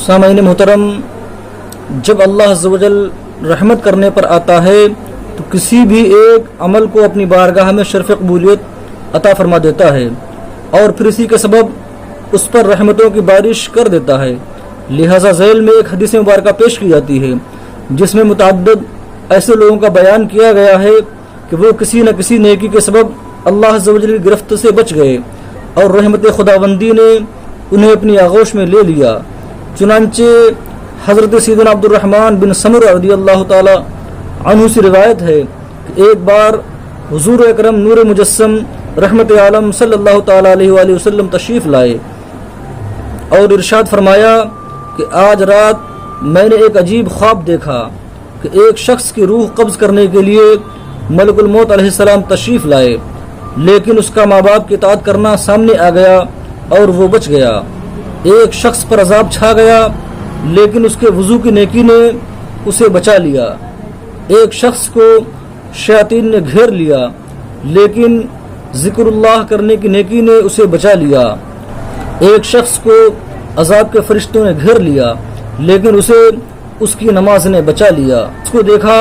سامعین محترم، جب اللہ عز و جل رحمت کرنے پر آتا ہے تو کسی بھی ایک عمل کو اپنی بارگاہ میں شرف قبولیت عطا فرما دیتا ہے اور پھر اسی کے سبب اس پر رحمتوں کی بارش کر دیتا ہے۔ لہذا ذیل میں ایک حدیث مبارکہ پیش کی جاتی ہے جس میں متعدد ایسے لوگوں کا بیان کیا گیا ہے کہ وہ کسی نہ کسی نیکی کے سبب اللہ عز و جل کی گرفت سے بچ گئے اور رحمت خداوندی نے انہیں اپنی آغوش میں لے لیا۔ چنانچہ حضرت سیدنا عبد الرحمن بن سمرہ رضی اللہ تعالی عنہ سے روایت ہے کہ ایک بار حضور اکرم نور مجسم رحمت عالم صلی اللہ تعالی علیہ وآلہ وسلم تشریف لائے اور ارشاد فرمایا کہ آج رات میں نے ایک عجیب خواب دیکھا کہ ایک شخص کی روح قبض کرنے کے لیے ملک الموت علیہ السلام تشریف لائے، لیکن اس کا ماں باپ کی اطاعت کرنا سامنے آ گیا اور وہ بچ گیا۔ ایک شخص پر عذاب چھا گیا لیکن اس کے وضو کی نیکی نے اسے بچا لیا۔ ایک شخص کو شیاطین نے گھیر لیا لیکن ذکر اللہ کرنے کی نیکی نے اسے بچا لیا۔ ایک شخص کو عذاب کے فرشتوں نے گھیر لیا لیکن اسے اس کی نماز نے بچا لیا۔ اس کو دیکھا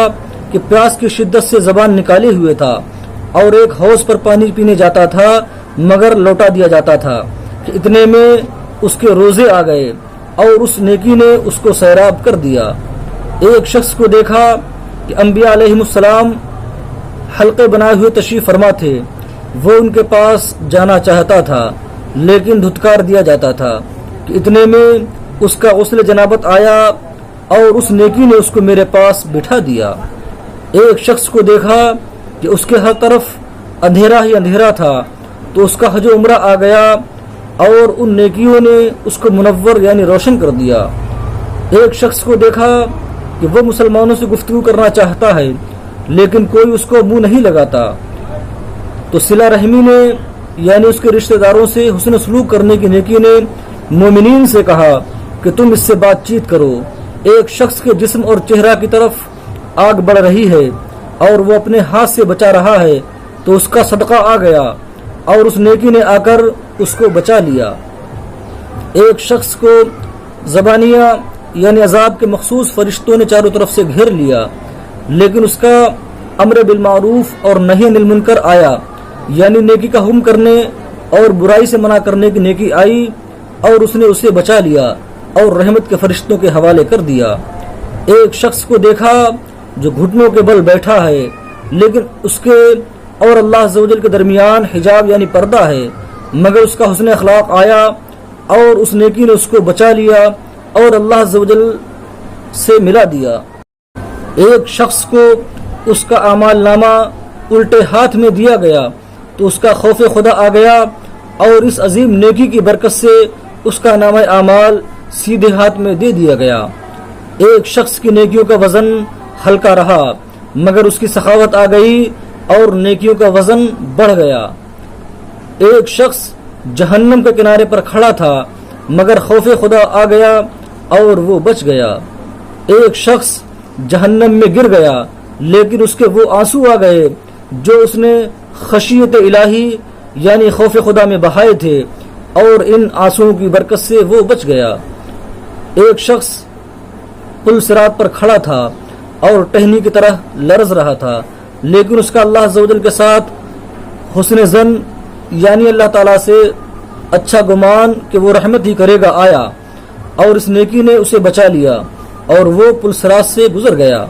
کہ پیاس کی شدت سے زبان نکالے ہوئے تھا اور ایک حوض پر پانی پینے جاتا تھا مگر لوٹا دیا جاتا تھا کہ اتنے میں اس کے روزے آ گئے اور اس نیکی نے اس کو سیراب کر دیا۔ ایک شخص کو دیکھا کہ انبیاء علیہ السلام حلقے بنائے ہوئے تشریف فرما تھے، وہ ان کے پاس جانا چاہتا تھا لیکن دھتکار دیا جاتا تھا کہ اتنے میں اس کا غسل جنابت آیا اور اس نیکی نے اس کو میرے پاس بٹھا دیا۔ ایک شخص کو دیکھا کہ اس کے ہر طرف اندھیرا ہی اندھیرا تھا تو اس کا حج و عمرہ آ گیا اور ان نیکیوں نے اس کو منور یعنی روشن کر دیا۔ ایک شخص کو دیکھا کہ وہ مسلمانوں سے گفتگو کرنا چاہتا ہے لیکن کوئی اس کو منہ نہیں لگاتا تو صلہ رحمی نے یعنی اس کے رشتہ داروں سے حسن سلوک کرنے کی نیکی نے مومنین سے کہا کہ تم اس سے بات چیت کرو۔ ایک شخص کے جسم اور چہرہ کی طرف آگ بڑھ رہی ہے اور وہ اپنے ہاتھ سے بچا رہا ہے تو اس کا صدقہ آ گیا اور اس نیکی نے آ کر اس کو بچا لیا۔ ایک شخص کو زبانیہ یعنی عذاب کے مخصوص فرشتوں نے چاروں طرف سے گھیر لیا لیکن اس کا امر بالمعروف اور نہی عن المنکر آیا یعنی نیکی کا حکم کرنے اور برائی سے منع کرنے کی نیکی آئی اور اس نے اسے بچا لیا اور رحمت کے فرشتوں کے حوالے کر دیا۔ ایک شخص کو دیکھا جو گھٹنوں کے بل بیٹھا ہے لیکن اس کے اور اللہ عز و جل کے درمیان حجاب یعنی پردہ ہے مگر اس کا حسن اخلاق آیا اور اس نیکی نے اس کو بچا لیا اور اللہ عز و جل سے ملا دیا۔ ایک شخص کو اس کا اعمال نامہ الٹے ہاتھ میں دیا گیا تو اس کا خوف خدا آ گیا اور اس عظیم نیکی کی برکت سے اس کا نامہ اعمال سیدھے ہاتھ میں دے دیا گیا۔ ایک شخص کی نیکیوں کا وزن ہلکا رہا مگر اس کی سخاوت آ گئی اور نیکیوں کا وزن بڑھ گیا۔ ایک شخص جہنم کے کنارے پر کھڑا تھا مگر خوف خدا آ گیا اور وہ بچ گیا۔ ایک شخص جہنم میں گر گیا لیکن اس کے وہ آنسو آ گئے جو اس نے خشیت الہی یعنی خوف خدا میں بہائے تھے اور ان آنسوؤں کی برکت سے وہ بچ گیا۔ ایک شخص پل صراط پر کھڑا تھا اور ٹہنی کی طرح لرز رہا تھا لیکن اس کا اللہ عز و جل کے ساتھ حسن ظن یعنی اللہ تعالیٰ سے اچھا گمان کہ وہ رحمت ہی کرے گا آیا اور اس نیکی نے اسے بچا لیا اور وہ پل صراط سے گزر گیا۔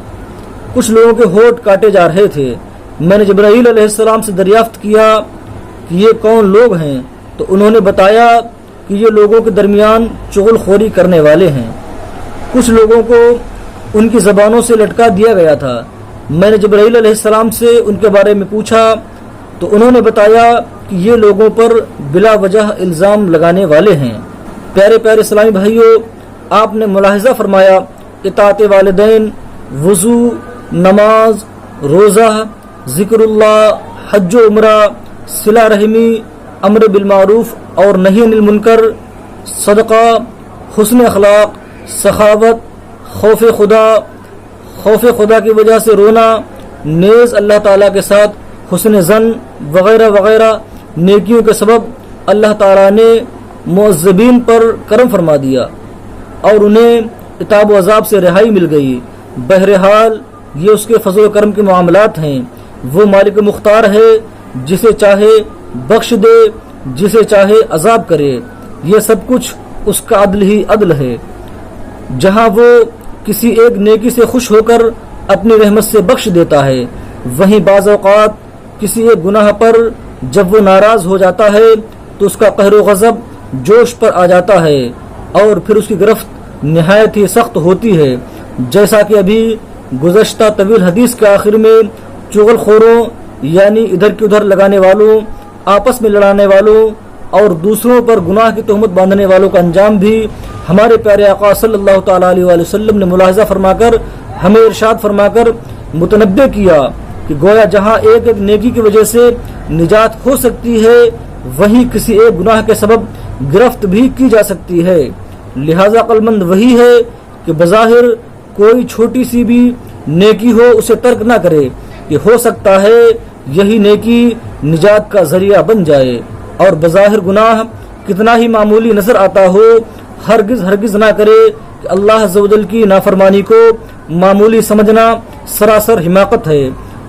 کچھ لوگوں کے ہونٹ کاٹے جا رہے تھے، میں نے جبرائیل علیہ السلام سے دریافت کیا کہ یہ کون لوگ ہیں تو انہوں نے بتایا کہ یہ لوگوں کے درمیان چغل خوری کرنے والے ہیں۔ کچھ لوگوں کو ان کی زبانوں سے لٹکا دیا گیا تھا، میں نے جبرائیل علیہ السلام سے ان کے بارے میں پوچھا تو انہوں نے بتایا کہ یہ لوگوں پر بلا وجہ الزام لگانے والے ہیں۔ پیارے پیارے اسلامی بھائیوں، آپ نے ملاحظہ فرمایا اطاعت والدین، وضو، نماز، روزہ، ذکر اللہ، حج و عمرہ، صلہ رحمی، امر بالمعروف اور نہی عن المنکر، صدقہ، حسن اخلاق، سخاوت، خوف خدا کی وجہ سے رونا، نیز اللہ تعالیٰ کے ساتھ حسن ظن وغیرہ وغیرہ نیکیوں کے سبب اللہ تعالیٰ نے معذبین پر کرم فرما دیا۔ اور انہیں عتاب و عذاب سے رہائی مل گئی۔ بہرحال یہ اس کے فضل و کرم کے معاملات ہیں۔ وہ مالک مختار ہے، جسے چاہے بخش دے، جسے چاہے عذاب کرے، یہ سب کچھ اس کا عدل ہی عدل ہے۔ جہاں وہ کسی ایک نیکی سے خوش ہو کر اپنی رحمت سے بخش دیتا ہے، وہیں بعض اوقات کسی ایک گناہ پر جب وہ ناراض ہو جاتا ہے تو اس کا قہر و غضب جوش پر آ جاتا ہے اور پھر اس کی گرفت نہایت ہی سخت ہوتی ہے، جیسا کہ ابھی گزشتہ طویل حدیث کے آخر میں چغل خوروں یعنی ادھر کی ادھر لگانے والوں، آپس میں لڑانے والوں اور دوسروں پر گناہ کی تہمت باندھنے والوں کا انجام بھی ہمارے پیارے آقا صلی اللہ تعالیٰ علیہ وآلہ وسلم نے ملاحظہ فرما کر ہمیں ارشاد فرما کر متنبہ کیا کہ گویا جہاں ایک ایک نیکی کی وجہ سے نجات ہو سکتی ہے، وہیں کسی ایک گناہ کے سبب گرفت بھی کی جا سکتی ہے۔ لہذا عقلمند وہی ہے کہ بظاہر کوئی چھوٹی سی بھی نیکی ہو اسے ترک نہ کرے کہ ہو سکتا ہے یہی نیکی نجات کا ذریعہ بن جائے، اور بظاہر گناہ کتنا ہی معمولی نظر آتا ہو ہرگز نہ کرے کہ اللہ عز و جل کی نافرمانی کو معمولی سمجھنا سراسر حماقت ہے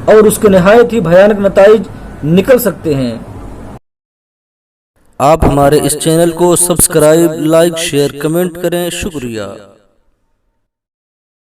اور اس کے نہایت ہی بھیانک نتائج نکل سکتے ہیں۔ آپ ہمارے اس چینل کو سبسکرائب، لائک، شیئر، کمنٹ کریں۔ شکریہ۔